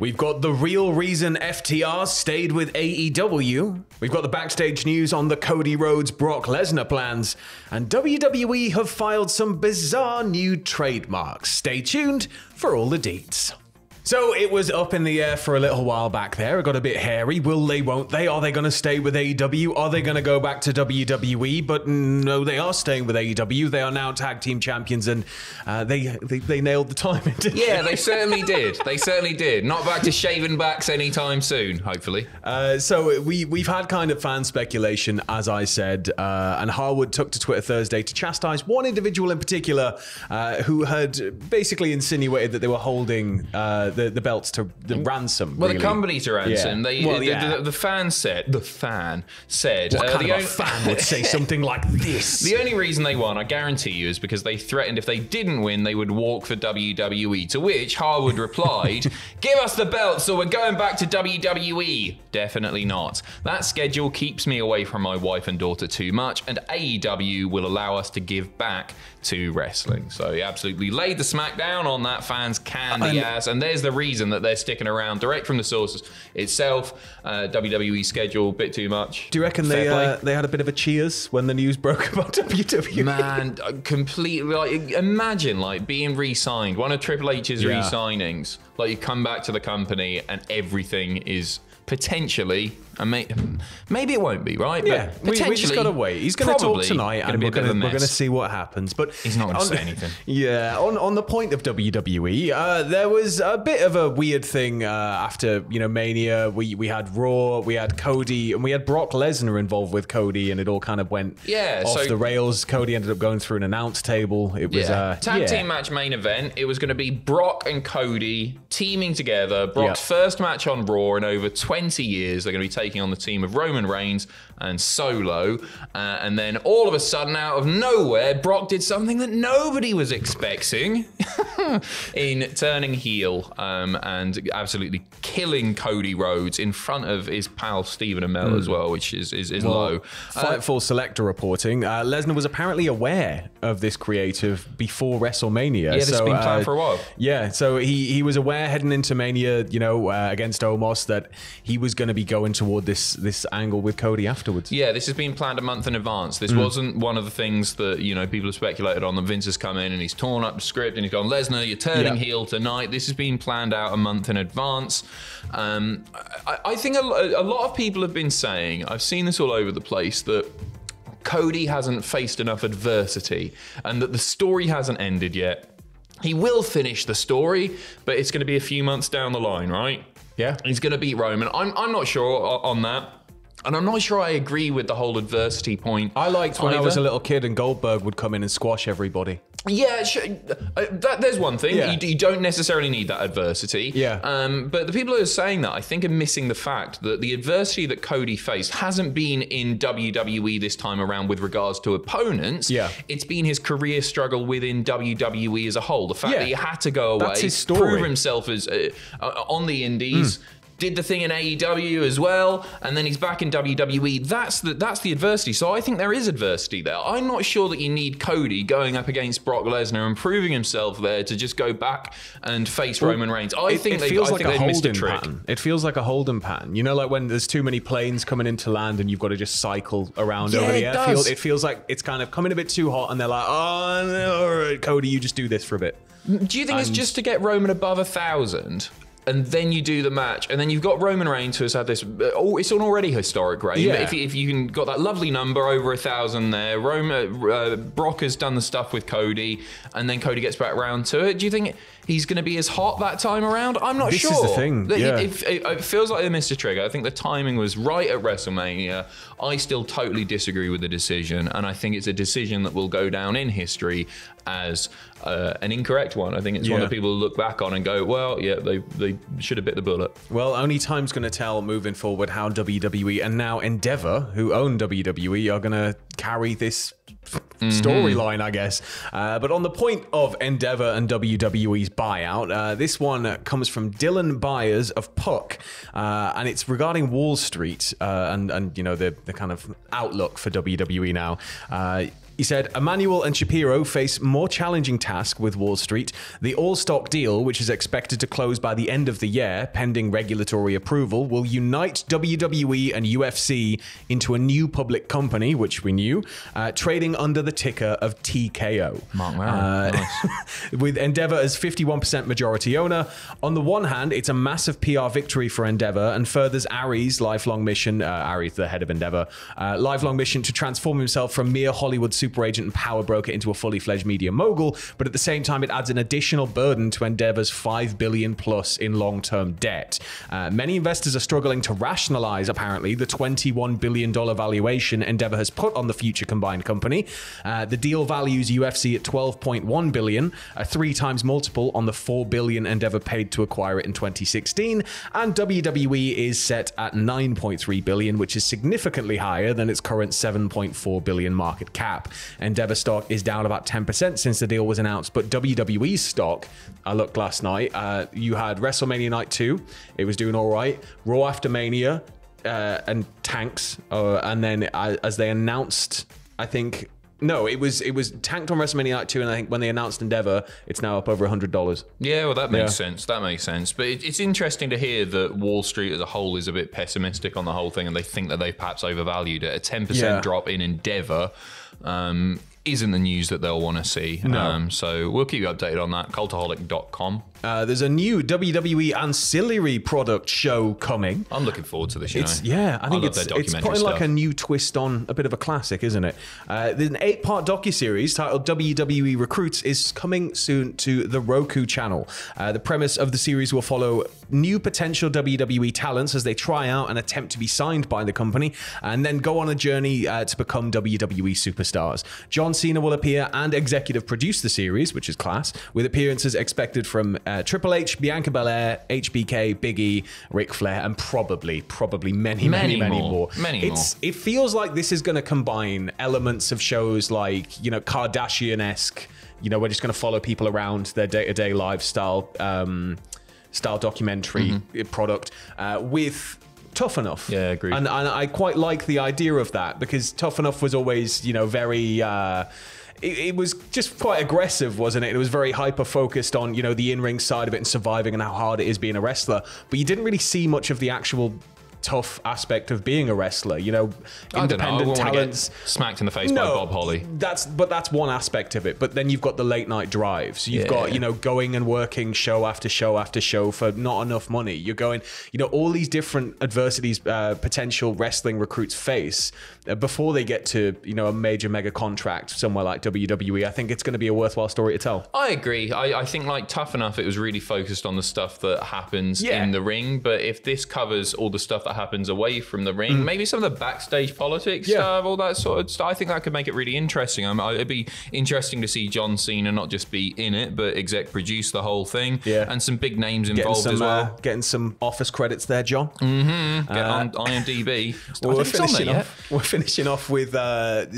We've got the real reason FTR stayed with AEW. We've got the backstage news on the Cody Rhodes Brock Lesnar plans. And WWE have filed some bizarre new trademarks. Stay tuned for all the deets. So it was up in the air for a little while back there. It got a bit hairy. Will they, won't they? Are they going to stay with AEW? Are they going to go back to WWE? But no, they are staying with AEW. They are now tag team champions, and they nailed the timing, didn't they? Yeah, they certainly did. They certainly did. Not back to shaving backs anytime soon, hopefully. So we've had kind of fan speculation, as I said, and Harwood took to Twitter Thursday to chastise one individual in particular who had basically insinuated that they were holding the belts to the ransom. Well, really. the company to ransom. Yeah. The fan said. What kind of a fan would say something like this? The only reason they won, I guarantee you, is because they threatened if they didn't win, they would walk for WWE. To which Harwood replied, "Give us the belts, or we're going back to WWE." Definitely not. That schedule keeps me away from my wife and daughter too much, and AEW will allow us to give back to wrestling. So he absolutely laid the smackdown on that fans' candy ass, and there's the reason that they're sticking around. Direct from the sources itself. WWE schedule a bit too much. Do you reckon they had a bit of a cheers when the news broke about WWE? Man, completely. Like, imagine like being re-signed, one of Triple H's re-signings. Like you come back to the company and everything is potentially, maybe it won't be, right? Yeah, but we just gotta wait. He's gonna talk tonight, and we're gonna see what happens. But he's not gonna say anything. Yeah, on the point of WWE, there was a bit of a weird thing after Mania. We had Raw, we had Cody, and we had Brock Lesnar involved with Cody, and it all kind of went off the rails. Cody ended up going through an announce table. It was tag team match main event. It was going to be Brock and Cody teaming together. Brock's first match on Raw in over 20 years. They're going to be taking on the team of Roman Reigns and Solo. And then all of a sudden, out of nowhere, Brock did something that nobody was expecting in turning heel and absolutely killing Cody Rhodes in front of his pal Stephen Amell as well, which is low. Fightful Selector reporting, Lesnar was apparently aware of this creative before WrestleMania. Yeah, this has been planned for a while. Yeah, so he was aware heading into Mania, against Omos, that he was going to be going toward this angle with Cody afterwards. Yeah, this has been planned a month in advance. This wasn't one of the things that, people have speculated on, that Vince has come in and he's torn up the script and he's gone, Lesnar, you're turning heel tonight. This has been planned out a month in advance. I think a lot of people have been saying, I've seen this all over the place, that Cody hasn't faced enough adversity and that the story hasn't ended yet. He will finish the story, but it's going to be a few months down the line, right? Yeah. He's going to beat Roman. I'm not sure on that. And I'm not sure I agree with the whole adversity point. I liked when I was a little kid and Goldberg would come in and squash everybody. Yeah, there's one thing. Yeah. You don't necessarily need that adversity. Yeah. But the people who are saying that, I think, are missing the fact that the adversity that Cody faced hasn't been in WWE this time around with regards to opponents. Yeah. It's been his career struggle within WWE as a whole. The fact that he had to go away, that's his story. prove himself as on the indies. Did the thing in AEW as well, and then he's back in WWE. That's the adversity. So I think there is adversity there. I'm not sure that you need Cody going up against Brock Lesnar and proving himself there to just go back and face Roman Reigns. I think they missed a trick. Pattern. It feels like a holding pattern. Like when there's too many planes coming into land and you've got to just cycle around over the air. It feels like it's kind of coming a bit too hot, and they're like, oh, no, all right, Cody, you just do this for a bit. Do you think it's just to get Roman above 1,000? And then you do the match, and then you've got Roman Reigns, who has had this. It's an already historic reign. Yeah. But if you can got that lovely number over 1,000 there, Brock has done the stuff with Cody, and then Cody gets back round to it. Do you think he's going to be as hot that time around? I'm not sure. This is the thing. Yeah. It feels like they missed a trick. I think the timing was right at WrestleMania. I still totally disagree with the decision, and I think it's a decision that will go down in history as an incorrect one. I think it's one that people look back on and go, well, yeah, they should have bit the bullet. Well, only time's going to tell moving forward how WWE and now Endeavor, who own WWE, are going to carry this storyline, I guess. But on the point of Endeavor and WWE's buyout, this one comes from Dylan Byers of Puck, and it's regarding Wall Street and the kind of outlook for WWE now. He said, Emmanuel and Shapiro face more challenging task with Wall Street. The all-stock deal, which is expected to close by the end of the year, pending regulatory approval, will unite WWE and UFC into a new public company, which we knew, trading under the ticker of TKO. Mark Warren. Nice. With Endeavor as 51% majority owner. On the one hand, it's a massive PR victory for Endeavor and furthers Ari's lifelong mission, Ari's the head of Endeavor, lifelong mission to transform himself from mere Hollywood super agent and power broker into a fully fledged media mogul, but at the same time it adds an additional burden to Endeavor's $5 billion plus in long-term debt. Many investors are struggling to rationalize, apparently, the $21 billion valuation Endeavor has put on the future combined company. The deal values UFC at $12.1 billion, a 3 times multiple on the $4 billion Endeavor paid to acquire it in 2016, and WWE is set at $9.3 billion, which is significantly higher than its current $7.4 billion market cap. Endeavor stock is down about 10% since the deal was announced, but WWE stock, I looked last night, you had WrestleMania Night 2, it was doing all right. Raw after Mania and tanks, and then as they announced, I think, no, it was tanked on WrestleMania Night 2, and I think when they announced Endeavor, it's now up over $100. Yeah, well, that makes sense. That makes sense. But it's interesting to hear that Wall Street as a whole is a bit pessimistic on the whole thing, and they think that they've perhaps overvalued it. A 10% drop in Endeavor isn't the news that they'll want to see. No. So we'll keep you updated on that. Cultaholic.com. There's a new WWE ancillary product show coming. I'm looking forward to this. Yeah, I think it's putting like a new twist on a bit of a classic, isn't it? There's an 8-part docuseries titled WWE Recruits is coming soon to the Roku channel. The premise of the series will follow new potential WWE talents as they try out and attempt to be signed by the company, and then go on a journey to become WWE superstars. John Cena will appear and executive produce the series, which is class, with appearances expected from Triple H, Bianca Belair, HBK, Big E, Ric Flair, and probably many more. It feels like this is going to combine elements of shows like, Kardashian-esque, we're just going to follow people around their day-to-day lifestyle, style documentary product with Tough Enough. Yeah, agreed. And I quite like the idea of that, because Tough Enough was always, very... It was just quite aggressive, wasn't it? It was very hyper-focused on, the in-ring side of it and surviving and how hard it is being a wrestler. But you didn't really see much of the actual tough aspect of being a wrestler, independent talents smacked in the face by Bob Holly. That's one aspect of it. But then you've got the late night drives. You've got, going and working show after show after show for not enough money. You're going, all these different adversities potential wrestling recruits face before they get to, a major mega contract somewhere like WWE. I think it's going to be a worthwhile story to tell. I agree. I think like Tough Enough, it was really focused on the stuff that happens in the ring. But if this covers all the stuff that happens away from the ring, maybe some of the backstage politics stuff, all that sort of stuff, I think that could make it really interesting. It'd be interesting to see John Cena not just be in it, but exec produce the whole thing, and some big names involved as well. Getting some office credits there, John. Get on IMDb. We're finishing off with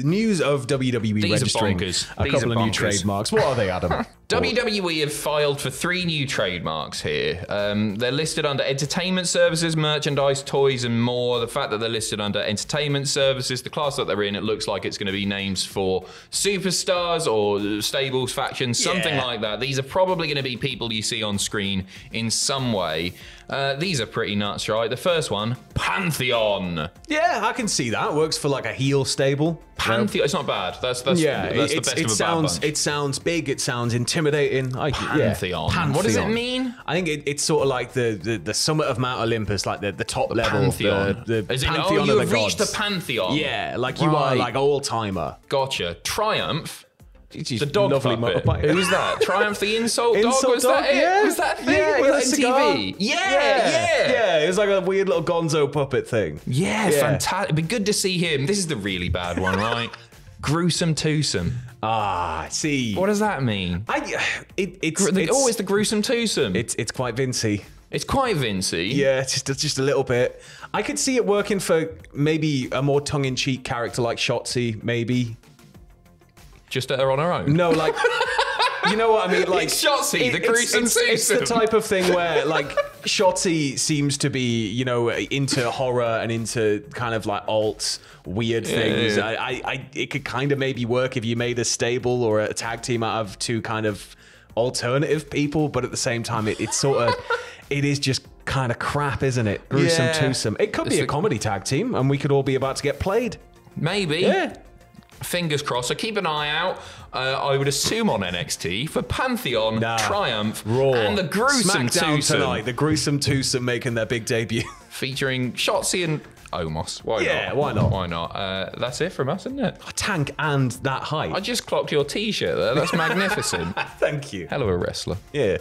news of WWE registering a couple of new trademarks. What are they, Adam? WWE have filed for 3 new trademarks here. They're listed under entertainment services, merchandise, toys, and more. The fact that they're listed under entertainment services, the class that they're in, it looks like it's going to be names for superstars or stables, factions, something like that. These are probably going to be people you see on screen in some way. These are pretty nuts, right? The first one, Pantheon. Yeah, I can see that. Works for like a heel stable. Pantheon, it's not bad. That's the best of a bad bunch. It sounds big. It sounds intimidating. Pantheon. Pantheon. What does it mean? I think it's sort of like the summit of Mount Olympus, like the top level. Pantheon. The Pantheon of the you have gods. reached the Pantheon. Yeah, like you are like all-timer. Gotcha. Triumph. The dog puppet. Who's that? Triumph the insult dog? Was that it? Yeah. Was that thing? Yeah, was that MTV? Yeah, it was like a weird little gonzo puppet thing. Yeah, fantastic. It'd be good to see him. This is the really bad one, right? Gruesome twosome. See. What does that mean? It's always the gruesome twosome. It's quite Vincey. It's quite Vincey. Yeah, just a little bit. I could see it working for maybe a more tongue-in-cheek character like Shotzi, maybe. Just her on her own? No, like... You know what I mean? Like it's Shotzi, the gruesome twosome. It's the type of thing where, like, Shotzi seems to be, you know, into horror and into kind of like alt weird things. It could kind of maybe work if you made a stable or a tag team out of two kind of alternative people, but at the same time, it's sort of, it is just kind of crap, isn't it? Gruesome twosome. It could be a comedy tag team, and we could all be about to get played. Maybe. Yeah. Fingers crossed. So keep an eye out. I would assume on NXT for Pantheon, Triumph, Raw, and the gruesome SmackDown twosome tonight. The gruesome twosome making their big debut, featuring Shotzi and Omos. Why not? Yeah, why not? Why not? That's it from us, isn't it? A tank and that height. I just clocked your T-shirt there. That's magnificent. Thank you. Hell of a wrestler. Yeah.